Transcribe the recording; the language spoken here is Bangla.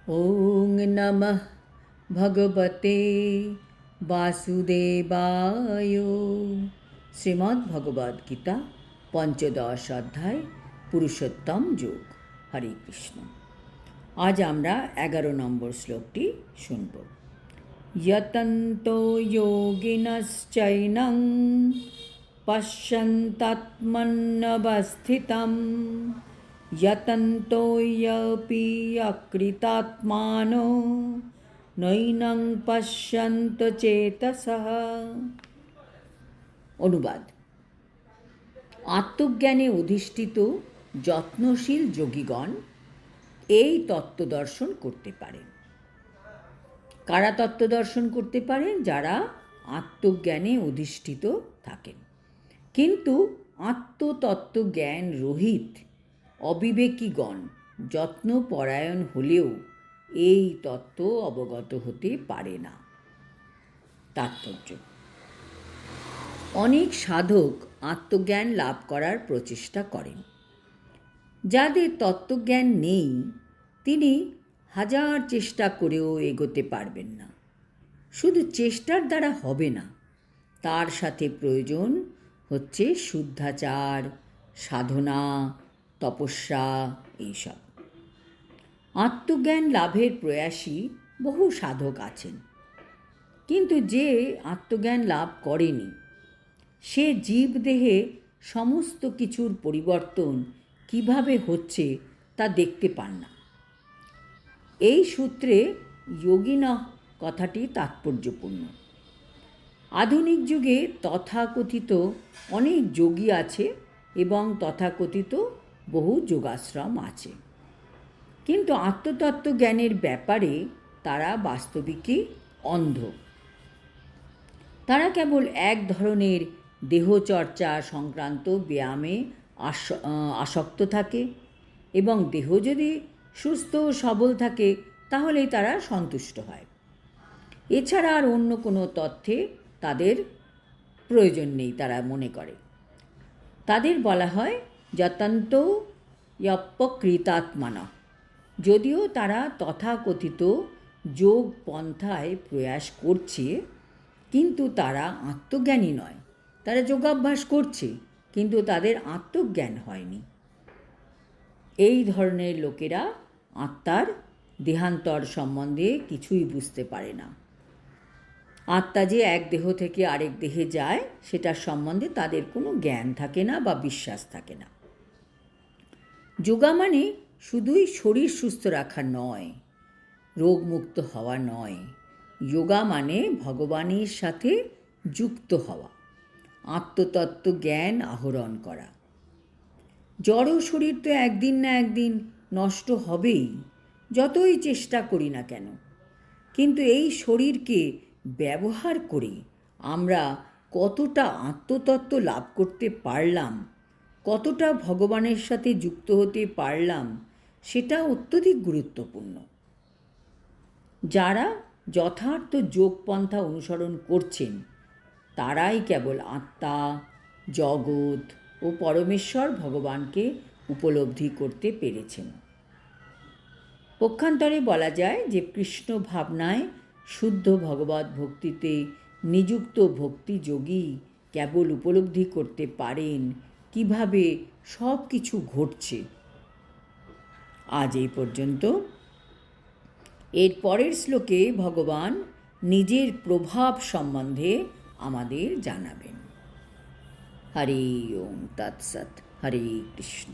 ওং নমঃ ভগবতে বাসুদেবায়। শ্রীমদ্ ভগবদ গীতা পঞ্চদশ অধ্যায় পুরুষোত্তম যোগ। হরে কৃষ্ণ। আজ আমরা 11 নম্বর শ্লোকটি শুনব। यतन्तो योगिनश्चैनं पश्यन्तात्मन्यवस्थितं यतन्तो यपि अकृतात्मानो नैनं पश्यन्त চেতসঃ। অনুবাদ: আত্মজ্ঞানে অধিষ্ঠিত যত্নশীল যোগীগণ এই তত্ত্বদর্শন করতে পারেন। কারা তত্ত্বদর্শন করতে পারেন? যারা আত্মজ্ঞানে অধিষ্ঠিত থাকেন, কিন্তু আত্মতত্ত্বজ্ঞান রহিত অবিবেকীগণ যত্নপরায়ণ হলেও এই তত্ত্ব অবগত হতে পারে না। তাৎপর্য: অনেক সাধক আত্মজ্ঞান লাভ করার প্রচেষ্টা করেন। যাদের তত্ত্বজ্ঞান নেই তিনি হাজার চেষ্টা করেও এগোতে পারবেন না। শুধু চেষ্টার দ্বারা হবে না, তার সাথে প্রয়োজন হচ্ছে শুদ্ধাচার, সাধনা, তপস্যা, এইসব। আত্মজ্ঞান লাভের প্রয়াসী বহু সাধক আছেন, কিন্তু যে আত্মজ্ঞান লাভ করেনি সে জীবদেহে সমস্ত কিছুর পরিবর্তন কিভাবে হচ্ছে তা দেখতে পান না। এই সূত্রে যোগিনঃ কথাটি তাৎপর্যপূর্ণ। আধুনিক যুগে তথাকথিত অনেক যোগী আছে এবং তথাকথিত বহু যোগাশ্রম আছে, কিন্তু আত্মতত্ত্বজ্ঞানের ব্যাপারে তারা বাস্তবিকই অন্ধ। তারা কেবল এক ধরনের দেহচর্চা সংক্রান্ত ব্যায়ামে আসক্ত থাকে এবং দেহ যদি সুস্থ ও সবল থাকে তাহলেই তারা সন্তুষ্ট হয়। এছাড়া আর অন্য কোনো তথ্যে তাদের প্রয়োজন নেই তারা মনে করে। তাদের বলা হয় যতন্ত যপকৃতাত্মানা। যদিও তারা তথাকথিত যোগ পন্থায় প্রয়াস করছে, কিন্তু তারা আত্মজ্ঞানী নয়। তারা যোগাভ্যাস করছে, কিন্তু তাদের আত্মজ্ঞান হয়নি। এই ধরনের লোকেরা আত্মার দেহান্তর সম্বন্ধে কিছুই বুঝতে পারে না। আত্মা যে এক দেহ থেকে আরেক দেহে যায় সেটার সম্বন্ধে তাদের কোনো জ্ঞান থাকে না বা বিশ্বাস থাকে না। যোগা মানে শুধুই শরীর সুস্থ রাখা নয়, রোগমুক্ত হওয়া নয়। যোগা মানে ভগবানের সাথে যুক্ত হওয়া, আত্মতত্ত্ব জ্ঞান আহরণ করা। জড় শরীর তো একদিন না একদিন নষ্ট হবেই, যতই চেষ্টা করি না কেন। কিন্তু এই শরীরকে ব্যবহার করে আমরা কতটা আত্মতত্ত্ব লাভ করতে পারলাম, কতটা ভগবানের সাথে যুক্ত হতে পারলাম, সেটা অত্যধিক গুরুত্বপূর্ণ। যারা যথার্থ যোগপন্থা অনুসরণ করছেন তারাই কেবল আত্মা, জগৎ ও পরমেশ্বর ভগবানকে উপলব্ধি করতে পেরেছেন। পক্ষান্তরে বলা যায় যে কৃষ্ণ ভাবনায় শুদ্ধ ভগবত ভক্তিতে নিযুক্ত ভক্তিযোগী কেবল উপলব্ধি করতে পারেন কিভাবে সব কিছু ঘটছে। আজ এই পর্যন্ত। এর পরের শ্লোকে ভগবান নিজের প্রভাব সম্বন্ধে আমাদের জানাবেন। হরি ওম তৎসৎ। হরে কৃষ্ণ।